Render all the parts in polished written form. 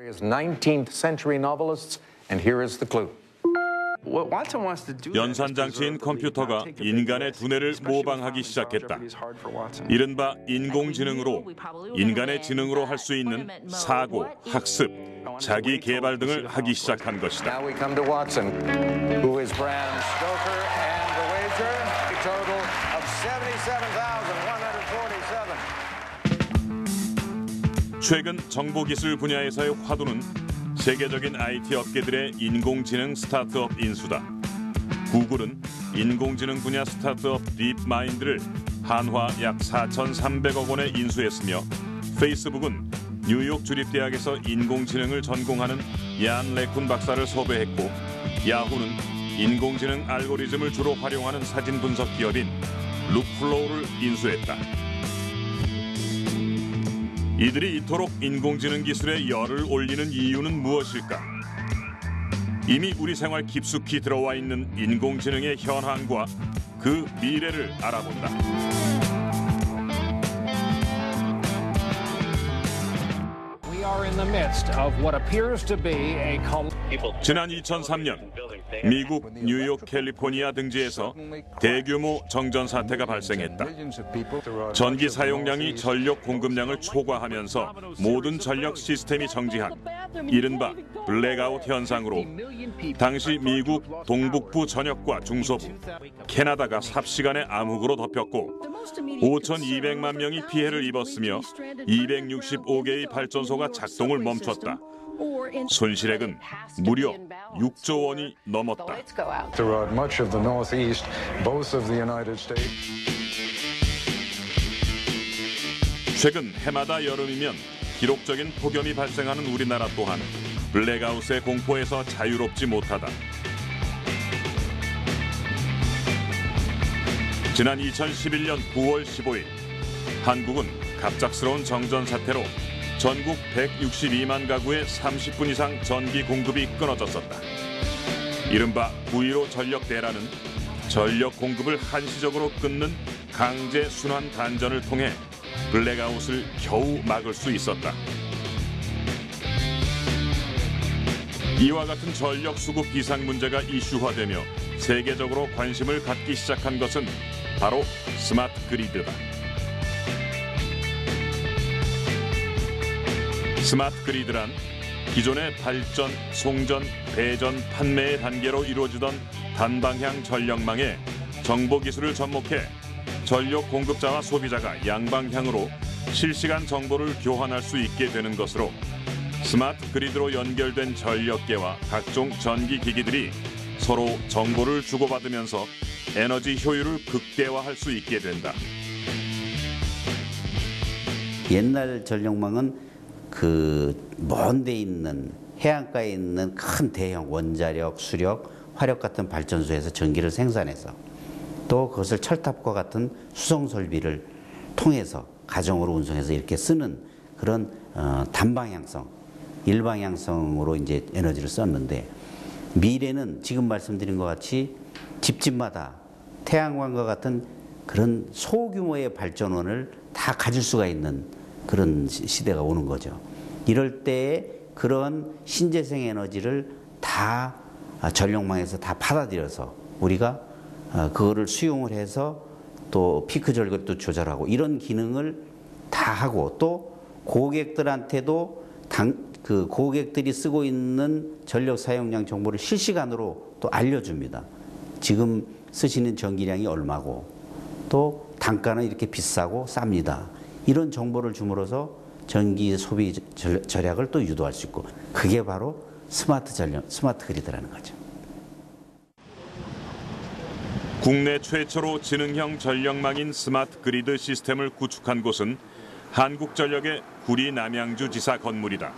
19th century novelists, and here is the clue. 연산장치인 컴퓨터가 인간의 두뇌를 모방하기 시작했다. 이른바 인공지능으로 인간의 지능으로 할 수 있는 사고, 학습, 자기 개발 등을 하기 시작한 것이다. Now we come to Watson, who is Bram Stoker, and the wager, a total of $77,147. 최근 정보기술 분야에서의 화두는 세계적인 IT 업계들의 인공지능 스타트업 인수다. 구글은 인공지능 분야 스타트업 딥마인드를 한화 약 4,300억 원에 인수했으며 페이스북은 뉴욕 주립대학에서 인공지능을 전공하는 얀 레쿤 박사를 섭외했고 야후는 인공지능 알고리즘을 주로 활용하는 사진 분석 기업인 룩플로우를 인수했다. 이들이 이토록 인공지능 기술에 열을 올리는 이유는 무엇일까? 이미 우리 생활 깊숙이 들어와 있는 인공지능의 현황과 그 미래를 알아본다. 지난 2003년 미국 뉴욕 캘리포니아 등지에서 대규모 정전 사태가 발생했다. 전기 사용량이 전력 공급량을 초과하면서 모든 전력 시스템이 정지한 이른바 블랙아웃 현상으로 당시 미국 동북부 전역과 중서부, 캐나다가 삽시간에 암흑으로 덮였고 5,200만 명이 피해를 입었으며 265개의 발전소가 작동을 멈췄다. 손실액은 무려 6조 원이 넘었다. 최근 해마다 여름이면 기록적인 폭염이 발생하는 우리나라 또한 블랙아웃의 공포에서 자유롭지 못하다. 지난 2011년 9월 15일 한국은 갑작스러운 정전 사태로 전국 162만 가구의 30분 이상 전기 공급이 끊어졌었다. 이른바 9.15 전력 대란은 전력 공급을 한시적으로 끊는 강제 순환 단전을 통해 블랙아웃을 겨우 막을 수 있었다. 이와 같은 전력 수급 비상 문제가 이슈화되며 세계적으로 관심을 갖기 시작한 것은 바로 스마트 그리드다. 스마트 그리드란 기존의 발전, 송전, 배전, 판매의 단계로 이루어지던 단방향 전력망에 정보기술을 접목해 전력 공급자와 소비자가 양방향으로 실시간 정보를 교환할 수 있게 되는 것으로 스마트 그리드로 연결된 전력계와 각종 전기기기들이 서로 정보를 주고받으면서 에너지 효율을 극대화할 수 있게 된다. 옛날 전력망은 먼 데 있는 해안가에 있는 큰 대형 원자력, 수력, 화력 같은 발전소에서 전기를 생산해서 또 그것을 철탑과 같은 수송 설비를 통해서 가정으로 운송해서 이렇게 쓰는 그런 단방향성, 일방향성으로 이제 에너지를 썼는데 미래는 지금 말씀드린 것 같이 집집마다 태양광과 같은 그런 소규모의 발전원을 다 가질 수가 있는 그런 시대가 오는 거죠. 이럴 때에 그런 신재생 에너지를 다 전력망에서 다 받아들여서 우리가 그거를 수용을 해서 또 피크 절벽도 조절하고 이런 기능을 다 하고 또 고객들한테도 그 고객들이 쓰고 있는 전력 사용량 정보를 실시간으로 또 알려줍니다. 지금 쓰시는 전기량이 얼마고 또 단가는 이렇게 비싸고 쌉니다. 이런 정보를 줌으로써 전기 소비 절약을 또 유도할 수 있고 그게 바로 스마트 그리드라는 거죠. 국내 최초로 지능형 전력망인 스마트 그리드 시스템을 구축한 곳은 한국전력의 구리 남양주 지사 건물이다.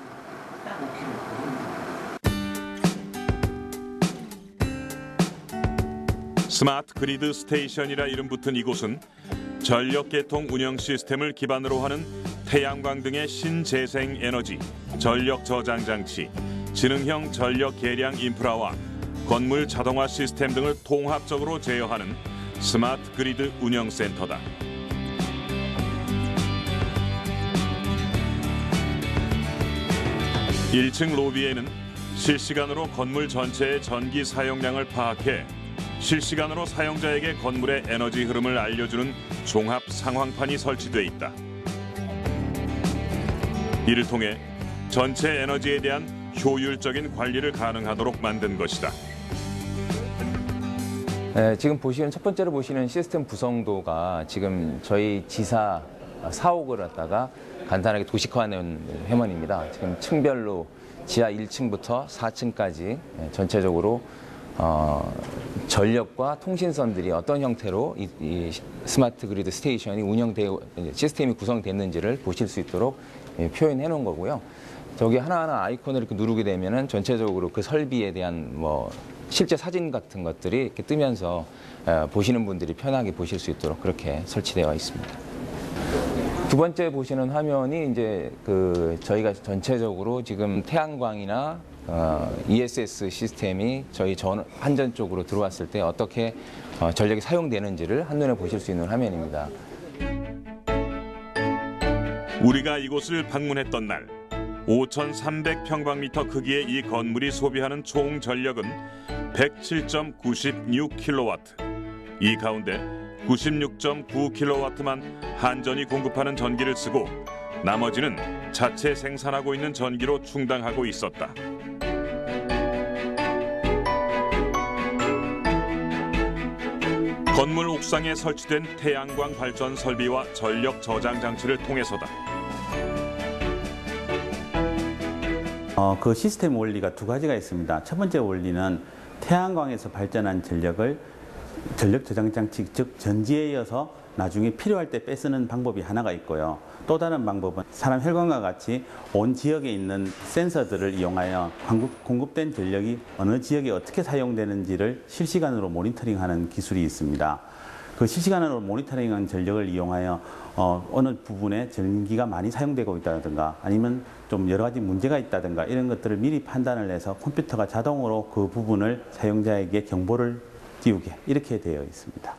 스마트 그리드 스테이션이라 이름 붙은 이곳은 전력 계통 운영 시스템을 기반으로 하는 태양광 등의 신재생 에너지, 전력 저장 장치, 지능형 전력 계량 인프라와 건물 자동화 시스템 등을 통합적으로 제어하는 스마트 그리드 운영센터다. 1층 로비에는 실시간으로 건물 전체의 전기 사용량을 파악해 실시간으로 사용자에게 건물의 에너지 흐름을 알려주는 종합 상황판이 설치돼 있다. 이를 통해 전체 에너지에 대한 효율적인 관리를 가능하도록 만든 것이다. 네, 지금 보시는 첫 번째로 보시는 시스템 구성도가 지금 저희 지사 사옥을 갖다가 간단하게 도식화하는 회원입니다. 지금 층별로 지하 1층부터 4층까지 전체적으로 전력과 통신선들이 어떤 형태로 이 스마트 그리드 스테이션이 운영되어 시스템이 구성됐는지를 보실 수 있도록 표현해 놓은 거고요. 저기 하나하나 아이콘을 이렇게 누르게 되면은 전체적으로 그 설비에 대한 실제 사진 같은 것들이 이렇게 뜨면서 보시는 분들이 편하게 보실 수 있도록 그렇게 설치되어 있습니다. 두 번째 보시는 화면이 이제 저희가 전체적으로 지금 태양광이나 ESS 시스템이 저희 한전 쪽으로 들어왔을 때 어떻게 전력이 사용되는지를 한눈에 보실 수 있는 화면입니다. 우리가 이곳을 방문했던 날 5,300평방미터 크기의 이 건물이 소비하는 총 전력은 107.96kW. 이 가운데 96.9kW만 한전이 공급하는 전기를 쓰고 나머지는 자체 생산하고 있는 전기로 충당하고 있었다. 건물 옥상에 설치된 태양광 발전 설비와 전력 저장 장치를 통해서다. 그 시스템 원리가 두 가지가 있습니다. 첫 번째 원리는 태양광에서 발전한 전력을 전력 저장 장치, 즉 전지에 이어서 나중에 필요할 때 빼쓰는 방법이 하나가 있고요. 또 다른 방법은 사람 혈관과 같이 온 지역에 있는 센서들을 이용하여 공급된 전력이 어느 지역에 어떻게 사용되는지를 실시간으로 모니터링하는 기술이 있습니다. 그 실시간으로 모니터링한 전력을 이용하여 어느 부분에 전기가 많이 사용되고 있다든가 아니면 좀 여러 가지 문제가 있다든가 이런 것들을 미리 판단을 해서 컴퓨터가 자동으로 그 부분을 사용자에게 경보를 띄우게 이렇게 되어 있습니다.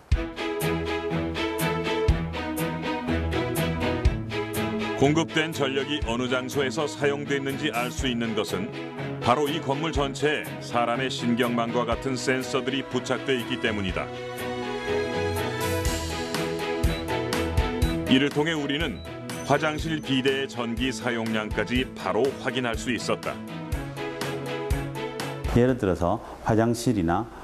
공급된 전력이 어느 장소에서 사용됐는지 알 수 있는 것은 바로 이 건물 전체에 사람의 신경망과 같은 센서들이 부착돼 있기 때문이다. 이를 통해 우리는 화장실 비대의 전기 사용량까지 바로 확인할 수 있었다. 예를 들어서 화장실이나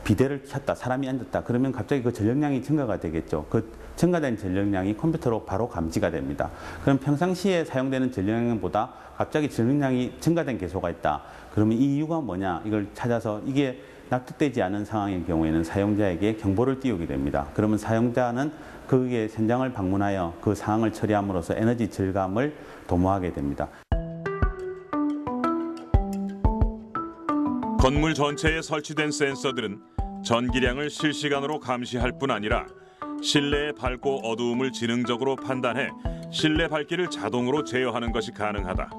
비데를 켰다, 사람이 앉았다 그러면 갑자기 그 전력량이 증가가 되겠죠. 그 증가된 전력량이 컴퓨터로 바로 감지가 됩니다. 그럼 평상시에 사용되는 전력량보다 갑자기 전력량이 증가된 개소가 있다. 그러면 이 이유가 뭐냐 이걸 찾아서 이게 납득되지 않은 상황의 경우에는 사용자에게 경보를 띄우게 됩니다. 그러면 사용자는 그의 현장을 방문하여 그 상황을 처리함으로써 에너지 절감을 도모하게 됩니다. 건물 전체에 설치된 센서들은 전기량을 실시간으로 감시할 뿐 아니라 실내의 밝고 어두움을 지능적으로 판단해 실내 밝기를 자동으로 제어하는 것이 가능하다.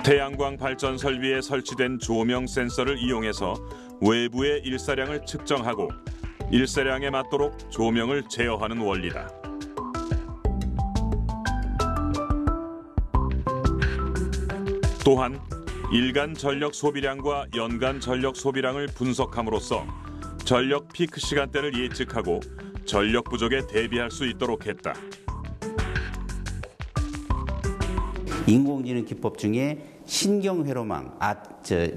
태양광 발전 설비에 설치된 조명 센서를 이용해서 외부의 일사량을 측정하고 일사량에 맞도록 조명을 제어하는 원리다. 또한 일간 전력 소비량과 연간 전력 소비량을 분석함으로써 전력 피크 시간대를 예측하고 전력 부족에 대비할 수 있도록 했다. 인공지능 기법 중에 신경회로망,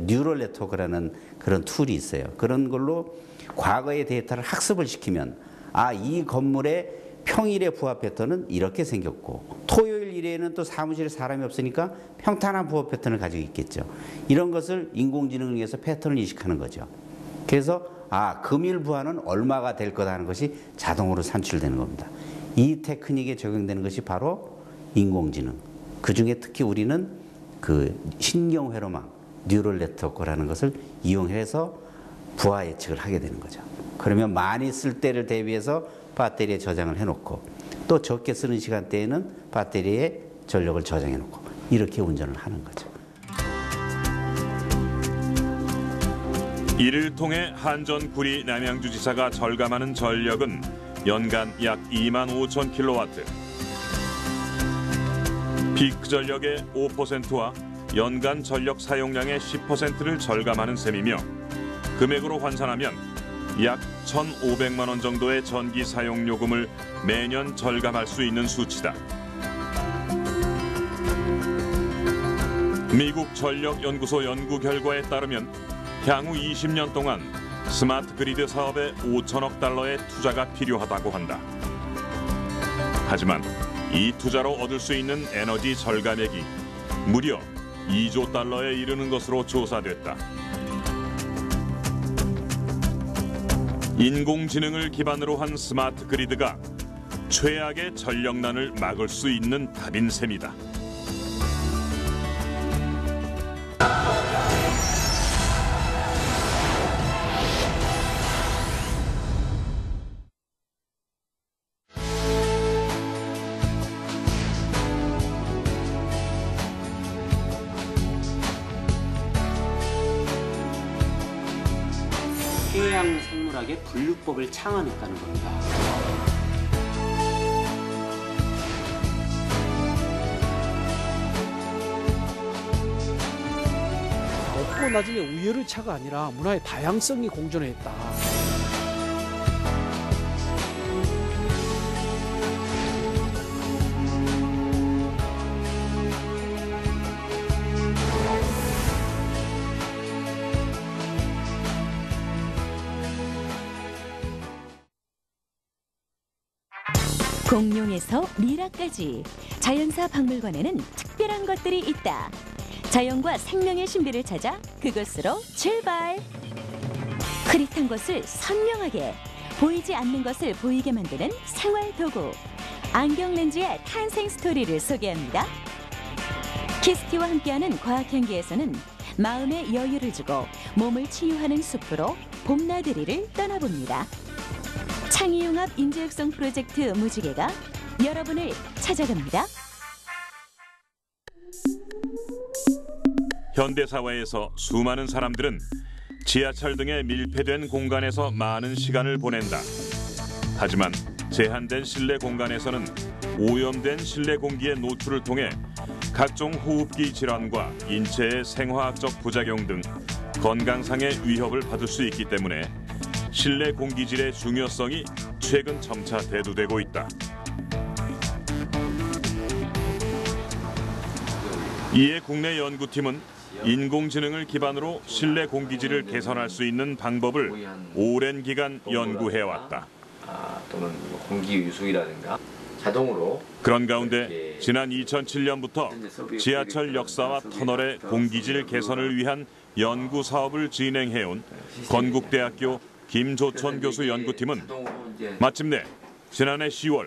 뉴럴 네트워크라는 그런 툴이 있어요. 그런 걸로 과거의 데이터를 학습을 시키면 이 건물의 평일의 부하 패턴은 이렇게 생겼고 토요일 일에는 또 사무실에 사람이 없으니까 평탄한 부하 패턴을 가지고 있겠죠. 이런 것을 인공지능을 위해서 패턴을 인식하는 거죠. 그래서 금일 부하는 얼마가 될 거다 하는 것이 자동으로 산출되는 겁니다. 이 테크닉에 적용되는 것이 바로 인공지능. 그중에 특히 우리는 그 신경회로망, 뉴럴 네트워크라는 것을 이용해서 부하 예측을 하게 되는 거죠. 그러면 많이 쓸 때를 대비해서 배터리에 저장을 해놓고 또 적게 쓰는 시간대에는 배터리에 전력을 저장해놓고 이렇게 운전을 하는 거죠. 이를 통해 한전 구리 남양주지사가 절감하는 전력은 연간 약 25,000kW, 피크 전력의 5%와 연간 전력 사용량의 10%를 절감하는 셈이며 금액으로 환산하면 약 1,500만 원 정도의 전기 사용 요금을 매년 절감할 수 있는 수치다. 미국 전력연구소 연구 결과에 따르면 향후 20년 동안 스마트 그리드 사업에 5천억 달러의 투자가 필요하다고 한다. 하지만 이 투자로 얻을 수 있는 에너지 절감액이 무려 2조 달러에 이르는 것으로 조사됐다. 인공지능을 기반으로 한 스마트 그리드가 최악의 전력난을 막을 수 있는 답인 셈이다. 해양 생물학의 분류법을 창안했다는 겁니다. 높고 낮음의 우열의 차가 아니라 문화의 다양성이 공존했다. 공룡에서 미라까지 자연사 박물관에는 특별한 것들이 있다. 자연과 생명의 신비를 찾아 그곳으로 출발. 흐릿한 것을 선명하게, 보이지 않는 것을 보이게 만드는 생활 도구. 안경 렌즈의 탄생 스토리를 소개합니다. 키스티와 함께하는 과학 향기에서는 마음의 여유를 주고 몸을 치유하는 숲으로 봄나들이를 떠나봅니다. 창의융합 인재육성 프로젝트 무지개가 여러분을 찾아갑니다. 현대사회에서 수많은 사람들은 지하철 등의 밀폐된 공간에서 많은 시간을 보낸다. 하지만 제한된 실내 공간에서는 오염된 실내 공기의 노출을 통해 각종 호흡기 질환과 인체의 생화학적 부작용 등 건강상의 위협을 받을 수 있기 때문에 실내 공기질의 중요성이 최근 점차 대두되고 있다. 이에 국내 연구팀은 인공지능을 기반으로 실내 공기질을 개선할 수 있는 방법을 오랜 기간 연구해왔다. 또는 공기 유수이라든가 자동으로 그런 가운데 지난 2007년부터 지하철 역사와 터널의 공기질 개선을 위한 연구 사업을 진행해온 건국대학교 김조천 교수 연구팀은 마침내 지난해 10월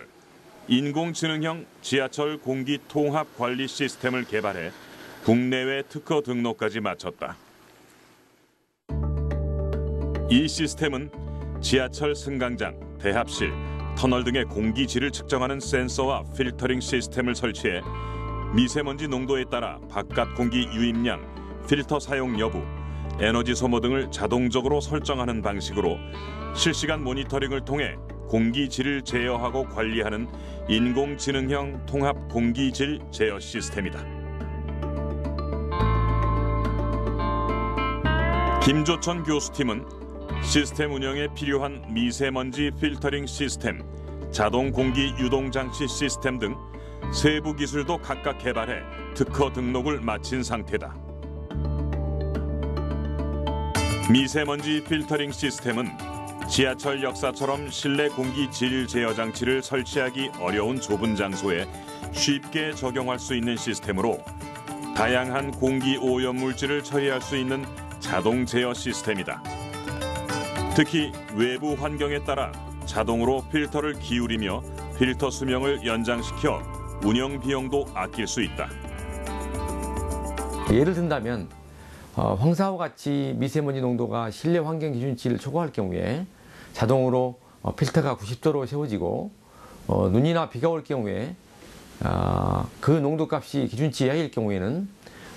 인공지능형 지하철 공기 통합 관리 시스템을 개발해 국내외 특허 등록까지 마쳤다. 이 시스템은 지하철 승강장, 대합실, 터널 등의 공기질을 측정하는 센서와 필터링 시스템을 설치해 미세먼지 농도에 따라 바깥 공기 유입량, 필터 사용 여부, 에너지 소모 등을 자동적으로 설정하는 방식으로 실시간 모니터링을 통해 공기질을 제어하고 관리하는 인공지능형 통합 공기질 제어 시스템이다. 김조천 교수팀은 시스템 운영에 필요한 미세먼지 필터링 시스템, 자동 공기 유동 장치 시스템 등 세부 기술도 각각 개발해 특허 등록을 마친 상태다. 미세먼지 필터링 시스템은 지하철 역사처럼 실내 공기 질 제어 장치를 설치하기 어려운 좁은 장소에 쉽게 적용할 수 있는 시스템으로 다양한 공기 오염 물질을 처리할 수 있는 자동 제어 시스템이다. 특히 외부 환경에 따라 자동으로 필터를 기울이며 필터 수명을 연장시켜 운영 비용도 아낄 수 있다. 예를 든다면 황사와 같이 미세먼지 농도가 실내 환경 기준치를 초과할 경우에 자동으로 필터가 90도로 세워지고 눈이나 비가 올 경우에 그 농도 값이 기준치 이하일 경우에는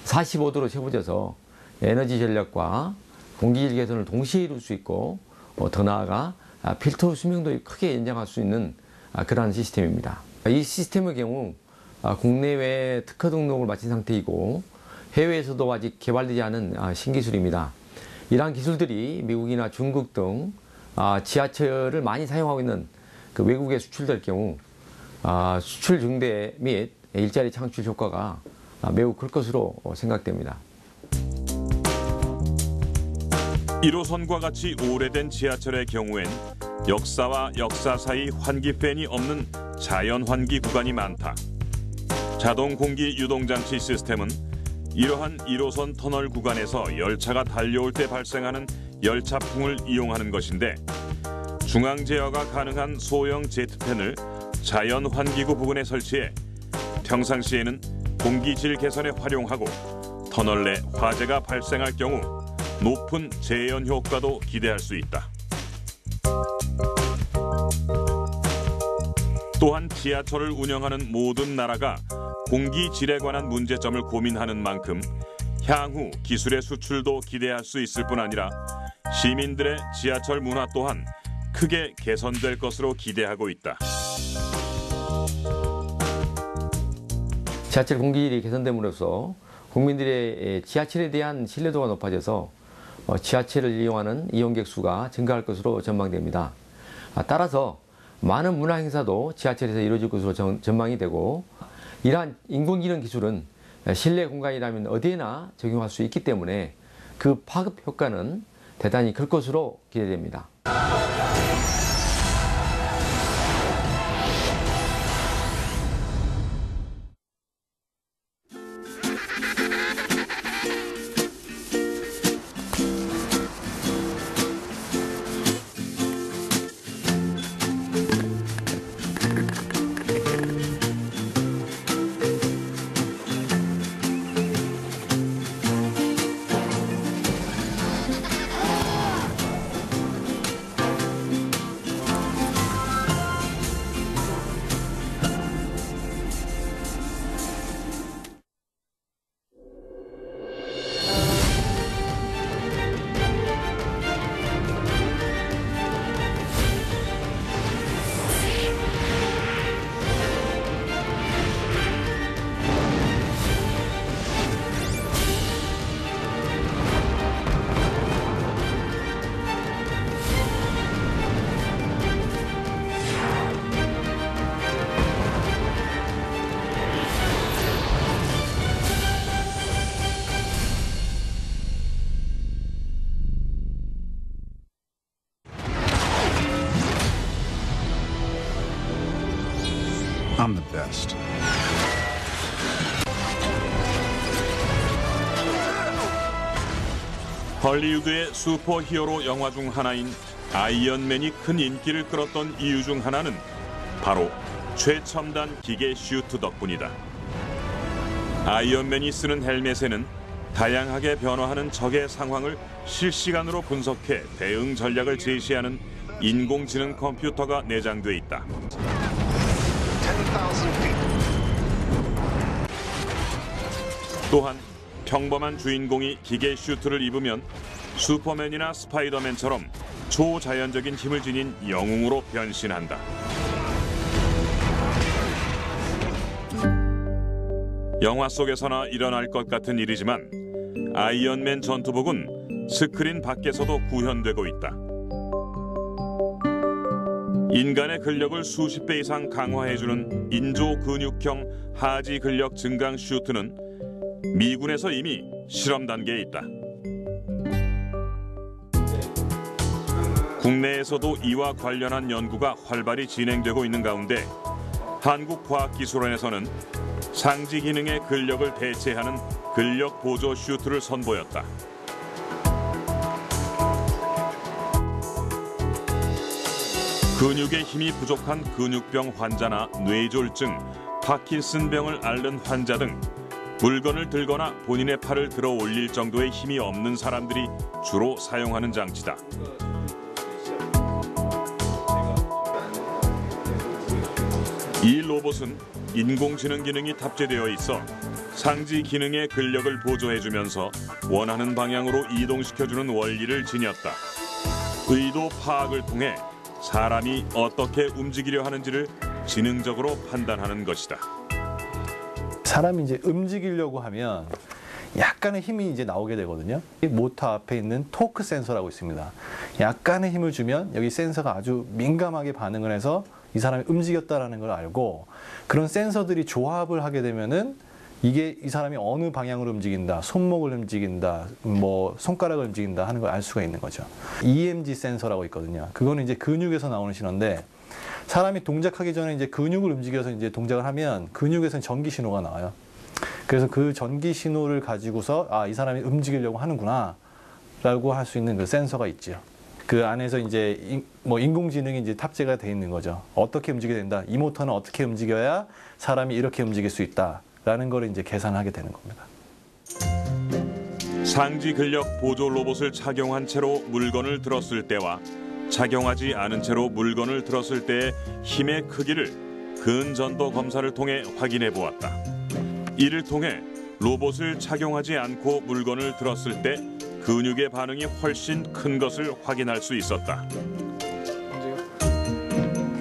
45도로 세워져서 에너지 전략과 공기질 개선을 동시에 이룰 수 있고 더 나아가 필터 수명도 크게 연장할 수 있는 그러한 시스템입니다. 이 시스템의 경우 국내외 특허 등록을 마친 상태이고 해외에서도 아직 개발되지 않은 신기술입니다. 이러한 기술들이 미국이나 중국 등 지하철을 많이 사용하고 있는 그 외국에 수출될 경우 수출 증대 및 일자리 창출 효과가 매우 클 것으로 생각됩니다. 1호선과 같이 오래된 지하철의 경우엔 역사와 역사 사이 환기팬이 없는 자연 환기 구간이 많다. 자동 공기 유동장치 시스템은 이러한 1호선 터널 구간에서 열차가 달려올 때 발생하는 열차풍을 이용하는 것인데 중앙 제어가 가능한 소형 제트팬을 자연 환기구 부근에 설치해 평상시에는 공기질 개선에 활용하고 터널 내 화재가 발생할 경우 높은 재현 효과도 기대할 수 있다. 또한 지하철을 운영하는 모든 나라가 공기질에 관한 문제점을 고민하는 만큼 향후 기술의 수출도 기대할 수 있을 뿐 아니라 시민들의 지하철 문화 또한 크게 개선될 것으로 기대하고 있다. 지하철 공기질이 개선됨으로써 국민들의 지하철에 대한 신뢰도가 높아져서 지하철을 이용하는 이용객 수가 증가할 것으로 전망됩니다. 따라서 많은 문화 행사도 지하철에서 이루어질 것으로 전망이 되고 이러한 인공지능 기술은 실내 공간이라면 어디에나 적용할 수 있기 때문에 그 파급 효과는 대단히 클 것으로 기대됩니다. I'm the best. 헐리우드의 슈퍼히어로 영화 중 하나인 아이언맨이 큰 인기를 끌었던 이유 중 하나는 바로 최첨단 기계 슈트 덕분이다. 아이언맨이 쓰는 헬멧에는 다양하게 변화하는 적의 상황을 실시간으로 분석해 대응 전략을 제시하는 인공지능 컴퓨터가 내장돼 있다. 또한 평범한 주인공이 기계 슈트를 입으면 슈퍼맨이나 스파이더맨처럼 초자연적인 힘을 지닌 영웅으로 변신한다. 영화 속에서나 일어날 것 같은 일이지만 아이언맨 전투복은 스크린 밖에서도 구현되고 있다. 인간의 근력을 수십 배 이상 강화해주는 인조 근육형 하지 근력 증강 슈트는 미군에서 이미 실험 단계에 있다. 국내에서도 이와 관련한 연구가 활발히 진행되고 있는 가운데 한국과학기술원에서는 상지 기능의 근력을 대체하는 근력 보조 슈트를 선보였다. 근육의 힘이 부족한 근육병 환자나 뇌졸중, 파킨슨병을 앓는 환자 등 물건을 들거나 본인의 팔을 들어 올릴 정도의 힘이 없는 사람들이 주로 사용하는 장치다. 이 로봇은 인공지능 기능이 탑재되어 있어 상지 기능의 근력을 보조해주면서 원하는 방향으로 이동시켜주는 원리를 지녔다. 의도 파악을 통해 사람이 어떻게 움직이려 하는지를 지능적으로 판단하는 것이다. 사람이 이제 움직이려고 하면 약간의 힘이 이제 나오게 되거든요. 이 모터 앞에 있는 토크 센서라고 있습니다. 약간의 힘을 주면 여기 센서가 아주 민감하게 반응을 해서 이 사람이 움직였다라는 걸 알고, 그런 센서들이 조합을 하게 되면은 이게 이 사람이 어느 방향으로 움직인다, 손목을 움직인다, 뭐 손가락을 움직인다 하는 걸 알 수가 있는 거죠. EMG 센서라고 있거든요. 그거는 이제 근육에서 나오는 신호인데, 사람이 동작하기 전에 이제 근육을 움직여서 이제 동작을 하면 근육에서는 전기 신호가 나와요. 그래서 그 전기 신호를 가지고서 아, 이 사람이 움직이려고 하는구나 라고 할 수 있는 그 센서가 있죠. 그 안에서 이제 뭐 인공지능이 이제 탑재가 돼 있는 거죠. 어떻게 움직여야 된다. 이 모터는 어떻게 움직여야 사람이 이렇게 움직일 수 있다. 라는 걸 이제 계산하게 되는 겁니다. 상지 근력 보조 로봇을 착용한 채로 물건을 들었을 때와 착용하지 않은 채로 물건을 들었을 때의 힘의 크기를 근전도 검사를 통해 확인해 보았다. 이를 통해 로봇을 착용하지 않고 물건을 들었을 때 근육의 반응이 훨씬 큰 것을 확인할 수 있었다.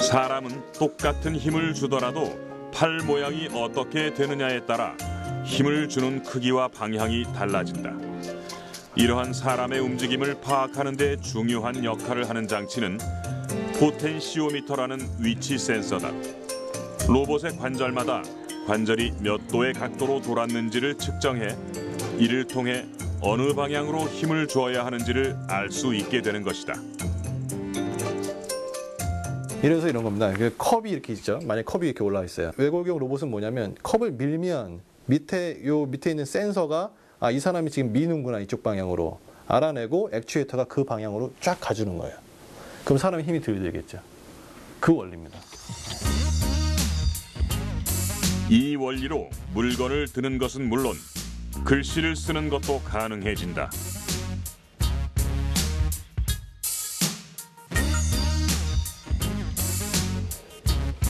사람은 똑같은 힘을 주더라도 팔 모양이 어떻게 되느냐에 따라 힘을 주는 크기와 방향이 달라진다. 이러한 사람의 움직임을 파악하는 데 중요한 역할을 하는 장치는 포텐시오미터라는 위치 센서다. 로봇의 관절마다 관절이 몇 도의 각도로 돌았는지를 측정해 이를 통해 어느 방향으로 힘을 줘야 하는지를 알 수 있게 되는 것이다. 이래서 이런 겁니다. 컵이 이렇게 있죠. 만약에 컵이 이렇게 올라와 있어요. 외골격 로봇은 뭐냐면 컵을 밀면 밑에 있는 센서가 아, 이 사람이 지금 미는구나 이쪽 방향으로 알아내고 액추에이터가 그 방향으로 쫙 가주는 거예요. 그럼 사람이 힘이 들겠죠. 그 원리입니다. 이 원리로 물건을 드는 것은 물론 글씨를 쓰는 것도 가능해진다.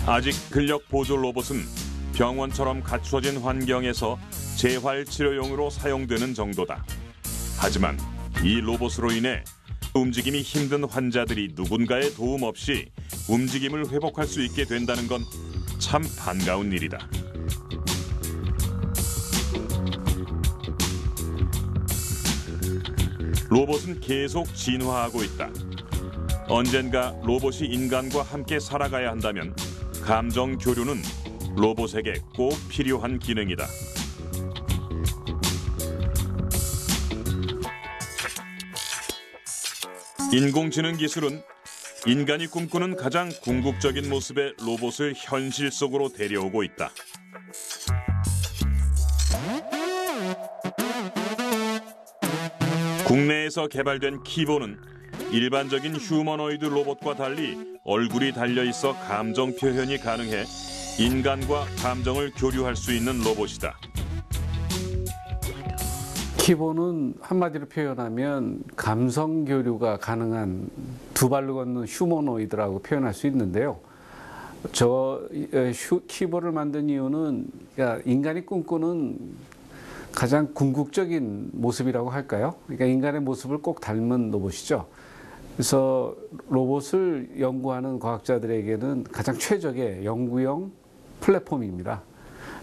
아직 근력 보조 로봇은 병원처럼 갖춰진 환경에서 재활 치료용으로 사용되는 정도다. 하지만 이 로봇으로 인해 움직임이 힘든 환자들이 누군가의 도움 없이 움직임을 회복할 수 있게 된다는 건 참 반가운 일이다. 로봇은 계속 진화하고 있다. 언젠가 로봇이 인간과 함께 살아가야 한다면 감정 교류는 로봇에게 꼭 필요한 기능이다. 인공지능 기술은 인간이 꿈꾸는 가장 궁극적인 모습의 로봇을 현실 속으로 데려오고 있다. 국내에서 개발된 키보는 일반적인 휴머노이드 로봇과 달리 얼굴이 달려있어 감정 표현이 가능해 인간과 감정을 교류할 수 있는 로봇이다. 키보는 한마디로 표현하면 감성 교류가 가능한 두 발로 걷는 휴머노이드라고 표현할 수 있는데요. 키보를 만든 이유는 인간이 꿈꾸는 가장 궁극적인 모습이라고 할까요? 그러니까 인간의 모습을 꼭 닮은 로봇이죠. 그래서 로봇을 연구하는 과학자들에게는 가장 최적의 연구용 플랫폼입니다.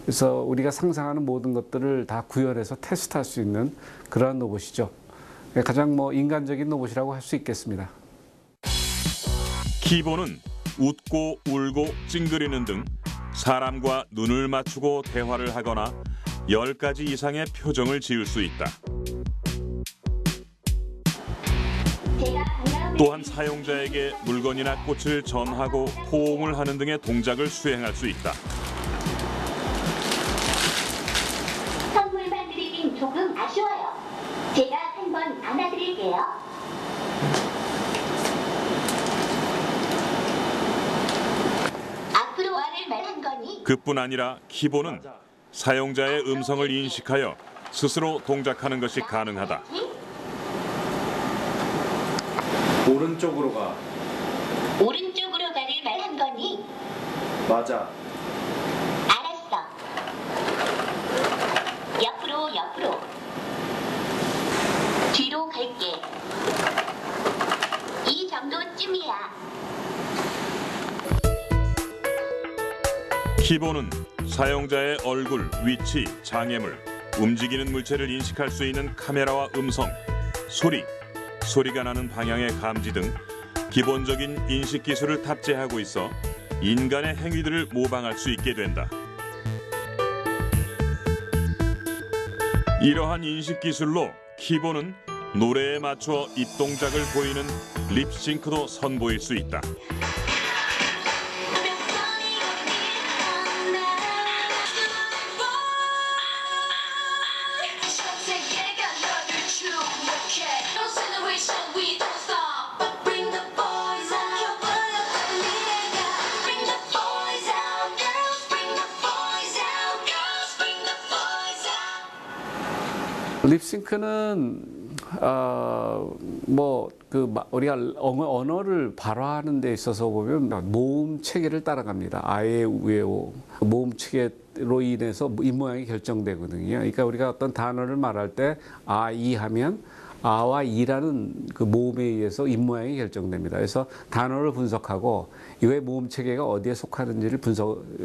그래서 우리가 상상하는 모든 것들을 다 구현해서 테스트할 수 있는 그러한 로봇이죠. 가장 인간적인 로봇이라고 할 수 있겠습니다. 키보는 웃고 울고 찡그리는 등 사람과 눈을 맞추고 대화를 하거나 10가지 이상의 표정을 지을 수 있다. 또한 사용자에게 물건이나 꽃을 전하고 호응을 하는 등의 동작을 수행할 수 있다. 선물 만들긴 조금 아쉬워요. 제가 한번 안아드릴게요. 앞으로 와를 말한 거니? 그뿐 아니라 키보는 사용자의 음성을 인식하여 스스로 동작하는 것이 가능하다. 오른쪽으로 가. 오른쪽으로 가를 말한 거니? 맞아. 알았어. 옆으로. 뒤로 갈게. 이 정도쯤이야. 키보는 사용자의 얼굴, 위치, 장애물, 움직이는 물체를 인식할 수 있는 카메라와 음성, 소리, 소리가 나는 방향의 감지 등 기본적인 인식 기술을 탑재하고 있어 인간의 행위들을 모방할 수 있게 된다. 이러한 인식 기술로 키보는 노래에 맞춰 입동작을 보이는 립싱크도 선보일 수 있다. 립싱크는 우리가 언어를 발화하는 데 있어서 보면 모음 체계를 따라갑니다. 아에 우에오 모음 체계로 인해서 입 모양이 결정되거든요. 그러니까 우리가 어떤 단어를 말할 때 아, 이 하면 아와 이라는 그 모음에 의해서 입 모양이 결정됩니다. 그래서 단어를 분석하고 이거의 모음 체계가 어디에 속하는지를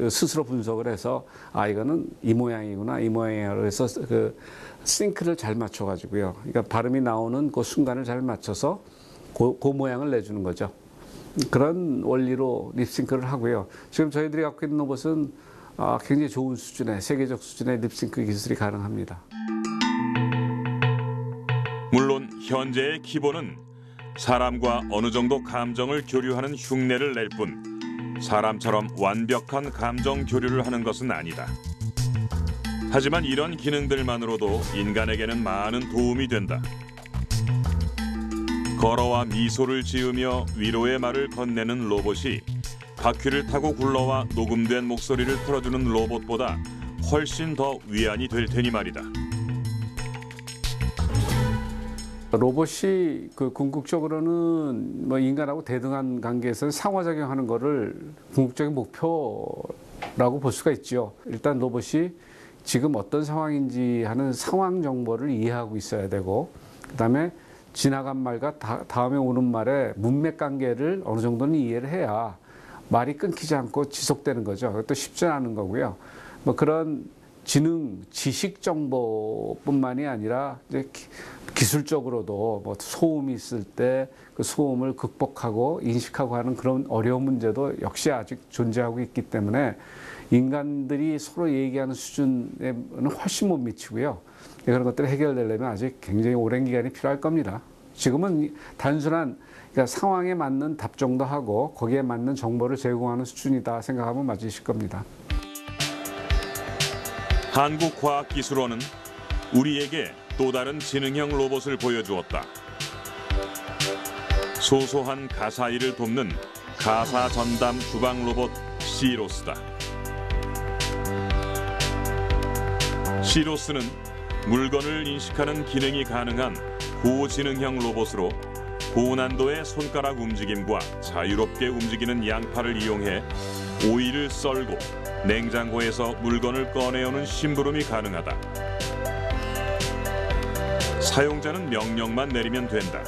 스스로 분석을 해서 아, 이거는 이 모양이구나, 이 모양이야. 해서 그 싱크를 잘 맞춰가지고요. 그러니까 발음이 나오는 그 순간을 잘 맞춰서 그 모양을 내주는 거죠. 그런 원리로 립싱크를 하고요. 지금 저희들이 갖고 있는 로봇은 굉장히 좋은 수준의, 세계적 수준의 립싱크 기술이 가능합니다. 물론 현재의 키보는 사람과 어느 정도 감정을 교류하는 흉내를 낼 뿐 사람처럼 완벽한 감정 교류를 하는 것은 아니다. 하지만 이런 기능들만으로도 인간에게는 많은 도움이 된다. 걸어와 미소를 지으며 위로의 말을 건네는 로봇이 바퀴를 타고 굴러와 녹음된 목소리를 틀어주는 로봇보다 훨씬 더 위안이 될 테니 말이다. 로봇이 그 궁극적으로는 뭐 인간하고 대등한 관계에서 상호작용하는 것을 궁극적인 목표라고 볼 수가 있죠. 일단 로봇이 지금 어떤 상황인지 하는 상황 정보를 이해하고 있어야 되고, 그다음에 지나간 말과 다음에 오는 말의 문맥 관계를 어느 정도는 이해를 해야 말이 끊기지 않고 지속되는 거죠. 그것도 쉽지 않은 거고요. 뭐 그런 지능, 지식 정보뿐만이 아니라 이제 기술적으로도 뭐 소음이 있을 때 그 소음을 극복하고 인식하고 하는 그런 어려운 문제도 역시 아직 존재하고 있기 때문에 인간들이 서로 얘기하는 수준에는 훨씬 못 미치고요. 그런 것들이 해결되려면 아직 굉장히 오랜 기간이 필요할 겁니다. 지금은 단순한 그러니까 상황에 맞는 답 정도 하고 거기에 맞는 정보를 제공하는 수준이다 생각하면 맞으실 겁니다. 한국과학기술원은 우리에게 또 다른 지능형 로봇을 보여주었다. 소소한 가사 일을 돕는 가사 전담 주방 로봇 시로스다. 시로스는 물건을 인식하는 기능이 가능한 고지능형 로봇으로 고난도의 손가락 움직임과 자유롭게 움직이는 양팔을 이용해 오이를 썰고 냉장고에서 물건을 꺼내오는 심부름이 가능하다. 사용자는 명령만 내리면 된다.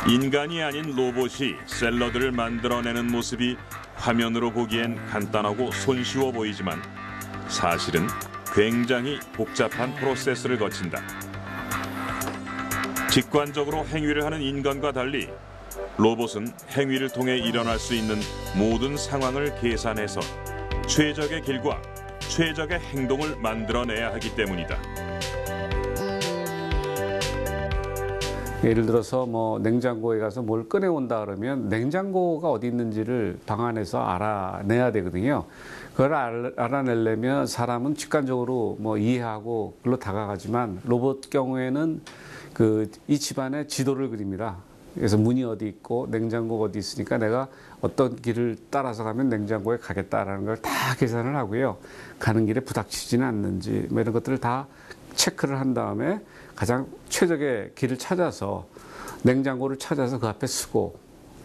인간이 아닌 로봇이 샐러드를 만들어내는 모습이 화면으로 보기엔 간단하고 손쉬워 보이지만 사실은 굉장히 복잡한 프로세스를 거친다. 직관적으로 행위를 하는 인간과 달리 로봇은 행위를 통해 일어날 수 있는 모든 상황을 계산해서 최적의 길과 최적의 행동을 만들어내야 하기 때문이다. 예를 들어서 뭐 냉장고에 가서 뭘 꺼내온다 그러면 냉장고가 어디 있는지를 방 안에서 알아내야 되거든요. 그걸 알아내려면 사람은 직관적으로 뭐 이해하고 그걸로 다가가지만 로봇 경우에는 이 집안의 지도를 그립니다. 그래서 문이 어디 있고 냉장고가 어디 있으니까 내가 어떤 길을 따라서 가면 냉장고에 가겠다라는 걸 다 계산을 하고요. 가는 길에 부닥치지는 않는지 뭐 이런 것들을 다 체크를 한 다음에 가장 최적의 길을 찾아서 냉장고를 찾아서 그 앞에 쓰고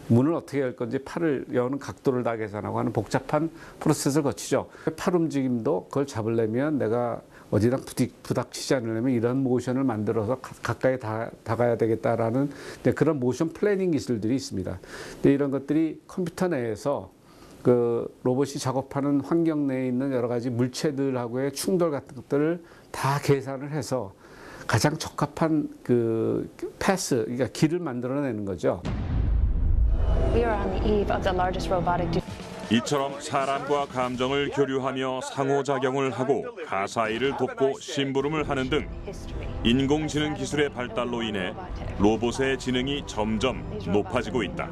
문을 어떻게 열 건지 팔을 여는 각도를 다 계산하고 하는 복잡한 프로세스를 거치죠. 팔 움직임도 그걸 잡으려면 내가 어디다 부닥치지 않으려면 이런 모션을 만들어서 가까이 다가야 되겠다라는 그런 모션 플래닝 기술들이 있습니다. 근데 이런 것들이 컴퓨터 내에서 그 로봇이 작업하는 환경 내에 있는 여러 가지 물체들하고의 충돌 같은 것들을 다 계산을 해서 가장 적합한 그 패스, 그러니까 길을 만들어내는 거죠. 이처럼 사람과 감정을 교류하며 상호작용을 하고 가사일을 돕고 심부름을 하는 등 인공지능 기술의 발달로 인해 로봇의 지능이 점점 높아지고 있다.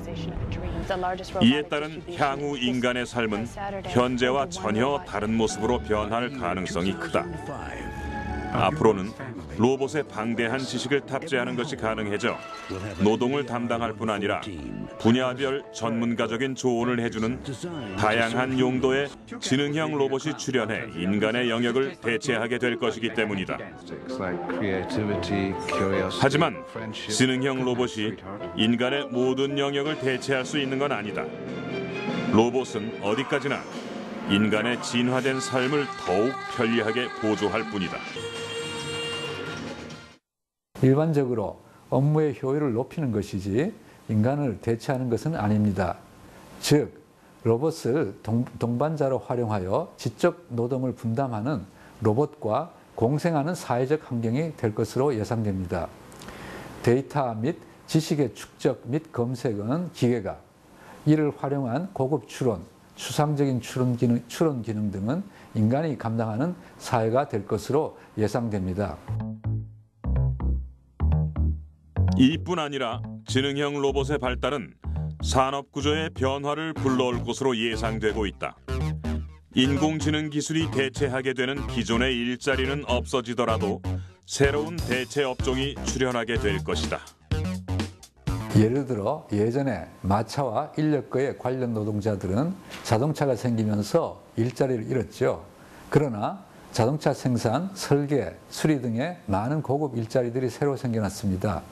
이에 따른 향후 인간의 삶은 현재와 전혀 다른 모습으로 변할 가능성이 크다. 앞으로는 로봇에 방대한 지식을 탑재하는 것이 가능해져 노동을 담당할 뿐 아니라 분야별 전문가적인 조언을 해주는 다양한 용도의 지능형 로봇이 출현해 인간의 영역을 대체하게 될 것이기 때문이다. 하지만 지능형 로봇이 인간의 모든 영역을 대체할 수 있는 건 아니다. 로봇은 어디까지나 인간의 진화된 삶을 더욱 편리하게 보조할 뿐이다. 일반적으로 업무의 효율을 높이는 것이지 인간을 대체하는 것은 아닙니다. 즉, 로봇을 동반자로 활용하여 지적 노동을 분담하는 로봇과 공생하는 사회적 환경이 될 것으로 예상됩니다. 데이터 및 지식의 축적 및 검색은 기계가, 이를 활용한 고급 추론, 추상적인 추론 기능 등은 인간이 감당하는 사회가 될 것으로 예상됩니다. 이뿐 아니라 지능형 로봇의 발달은 산업구조의 변화를 불러올 것으로 예상되고 있다. 인공지능 기술이 대체하게 되는 기존의 일자리는 없어지더라도 새로운 대체 업종이 출현하게 될 것이다. 예를 들어 예전에 마차와 인력거에 관련 노동자들은 자동차가 생기면서 일자리를 잃었죠. 그러나 자동차 생산, 설계, 수리 등의 많은 고급 일자리들이 새로 생겨났습니다.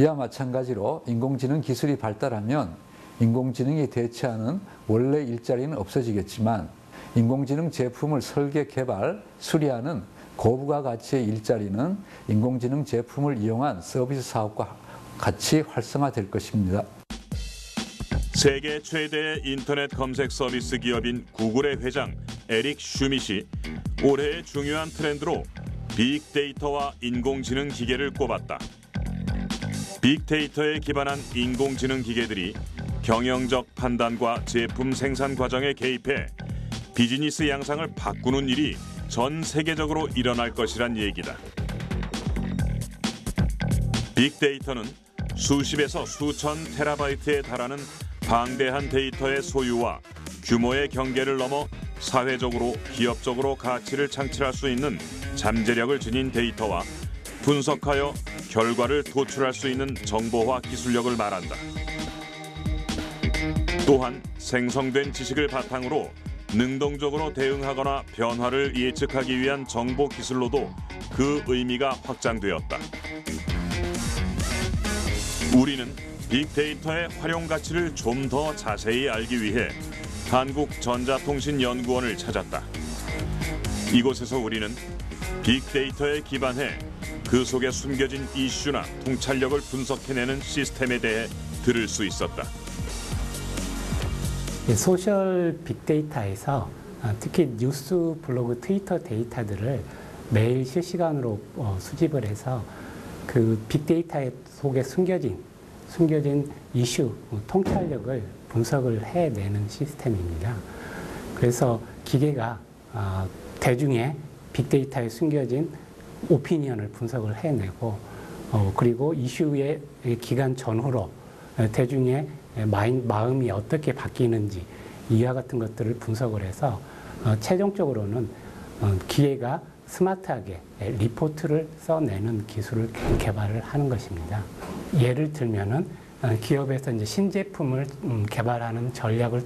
이와 마찬가지로 인공지능 기술이 발달하면 인공지능이 대체하는 원래 일자리는 없어지겠지만 인공지능 제품을 설계, 개발, 수리하는 고부가 가치의 일자리는 인공지능 제품을 이용한 서비스 사업과 같이 활성화될 것입니다. 세계 최대의 인터넷 검색 서비스 기업인 구글의 회장 에릭 슈밋이 올해의 중요한 트렌드로 빅데이터와 인공지능 기계를 꼽았다. 빅데이터에 기반한 인공지능 기계들이 경영적 판단과 제품 생산 과정에 개입해 비즈니스 양상을 바꾸는 일이 전 세계적으로 일어날 것이란 얘기다. 빅데이터는 수십에서 수천 테라바이트에 달하는 방대한 데이터의 소유와 규모의 경계를 넘어 사회적으로, 기업적으로 가치를 창출할 수 있는 잠재력을 지닌 데이터와 분석하여 결과를 도출할 수 있는 정보화 기술력을 말한다. 또한 생성된 지식을 바탕으로 능동적으로 대응하거나 변화를 예측하기 위한 정보 기술로도 그 의미가 확장되었다. 우리는 빅데이터의 활용 가치를 좀 더 자세히 알기 위해 한국전자통신연구원을 찾았다. 이곳에서 우리는 빅데이터에 기반해 그 속에 숨겨진 이슈나 통찰력을 분석해내는 시스템에 대해 들을 수 있었다. 소셜 빅데이터에서 특히 뉴스, 블로그, 트위터 데이터들을 매일 실시간으로 수집을 해서 그 빅데이터 속에 숨겨진 이슈, 통찰력을 분석을 해내는 시스템입니다. 그래서 기계가 대중의 빅데이터에 숨겨진 오피니언을 분석을 해내고 그리고 이슈의 기간 전후로 대중의 마음이 어떻게 바뀌는지 이와 같은 것들을 분석을 해서 최종적으로는 기계가 스마트하게 리포트를 써내는 기술을 개발을 하는 것입니다. 예를 들면은 기업에서 이제 신제품을 개발하는 전략을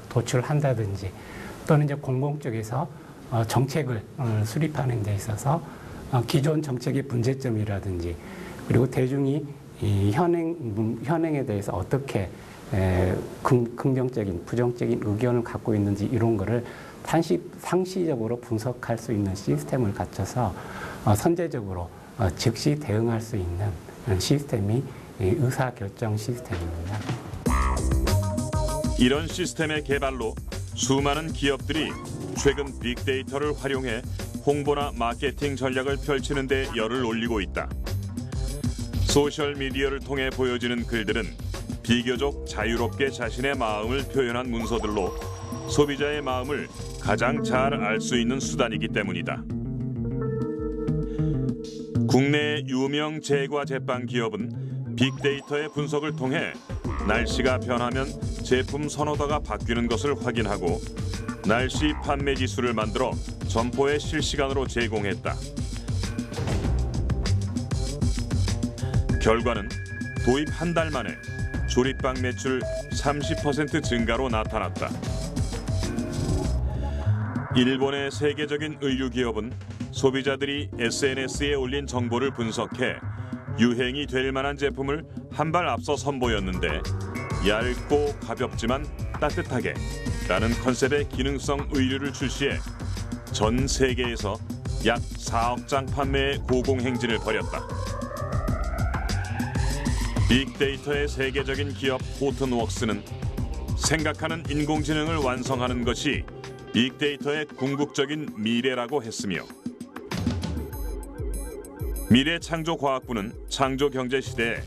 도출한다든지 또는 이제 공공 쪽에서 정책을 수립하는 데 있어서 기존 정책의 문제점이라든지 그리고 대중이 이 현행에 대해서 어떻게 긍정적인, 부정적인 의견을 갖고 있는지 이런 거를 상시적으로 분석할 수 있는 시스템을 갖춰서 선제적으로 즉시 대응할 수 있는 시스템이 의사결정 시스템입니다. 이런 시스템의 개발로 수많은 기업들이 최근 빅데이터를 활용해 홍보나 마케팅 전략을 펼치는 데 열을 올리고 있다. 소셜미디어를 통해 보여지는 글들은 비교적 자유롭게 자신의 마음을 표현한 문서들로 소비자의 마음을 가장 잘 알 수 있는 수단이기 때문이다. 국내 유명 제과 제빵 기업은 빅데이터의 분석을 통해 날씨가 변하면 제품 선호도가 바뀌는 것을 확인하고 날씨 판매 지수를 만들어 점포에 실시간으로 제공했다. 결과는 도입 한 달 만에 조립빵 매출 30% 증가로 나타났다. 일본의 세계적인 의류 기업은 소비자들이 SNS에 올린 정보를 분석해 유행이 될 만한 제품을 한 발 앞서 선보였는데 얇고 가볍지만 따뜻하게 라는 컨셉의 기능성 의류를 출시해 전 세계에서 약 4억 장 판매의 고공행진을 벌였다. 빅데이터의 세계적인 기업 호튼웍스는 생각하는 인공지능을 완성하는 것이 빅데이터의 궁극적인 미래라고 했으며 미래창조과학부는 창조경제 시대에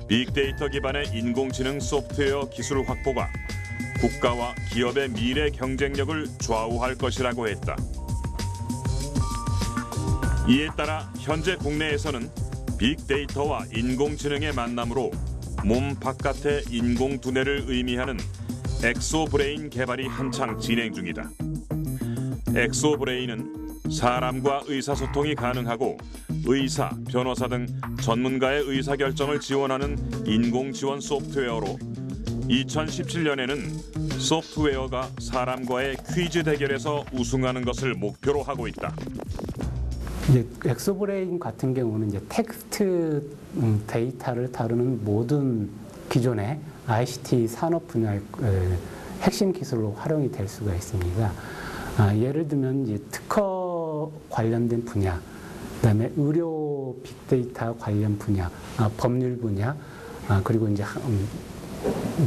빅데이터 기반의 인공지능 소프트웨어 기술 확보가 국가와 기업의 미래 경쟁력을 좌우할 것이라고 했다. 이에 따라 현재 국내에서는 빅데이터와 인공지능의 만남으로 몸 바깥의 인공두뇌를 의미하는 엑소브레인 개발이 한창 진행 중이다. 엑소브레인은 사람과 의사소통이 가능하고 의사, 변호사 등 전문가의 의사결정을 지원하는 인공지원 소프트웨어로 2017년에는 소프트웨어가 사람과의 퀴즈 대결에서 우승하는 것을 목표로 하고 있다. 이제 엑소브레인 같은 경우는 이제 텍스트 데이터를 다루는 모든 기존의 ICT 산업 분야의 핵심 기술로 활용이 될 수가 있습니다. 예를 들면 이제 특허 관련된 분야, 그다음에 의료 빅데이터 관련 분야, 법률 분야, 그리고 이제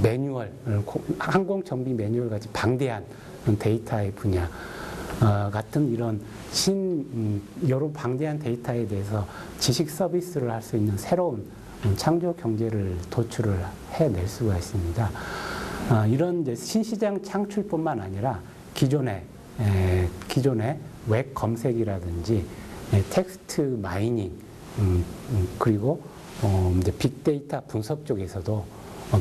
매뉴얼, 항공 정비 매뉴얼 같이 방대한 데이터의 분야 같은 이런 여러 방대한 데이터에 대해서 지식 서비스를 할 수 있는 새로운 창조 경제를 도출을 해낼 수가 있습니다. 이런 이제 신시장 창출뿐만 아니라 기존의 웹 검색이라든지 텍스트 마이닝 그리고 이제 빅데이터 분석 쪽에서도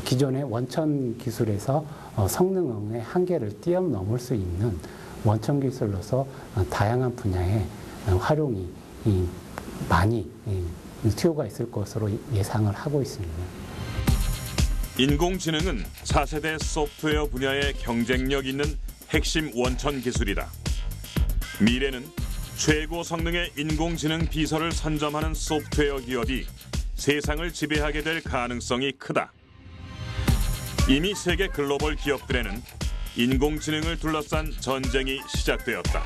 기존의 원천 기술에서 성능의 한계를 뛰어넘을 수 있는 원천 기술로서 다양한 분야에 활용이 많이 수요가 있을 것으로 예상을 하고 있습니다. 인공지능은 차세대 소프트웨어 분야의 경쟁력 있는 핵심 원천 기술이다. 미래는 최고 성능의 인공지능 비서를 선점하는 소프트웨어 기업이 세상을 지배하게 될 가능성이 크다. 이미 세계 글로벌 기업들에는 인공지능을 둘러싼 전쟁이 시작되었다.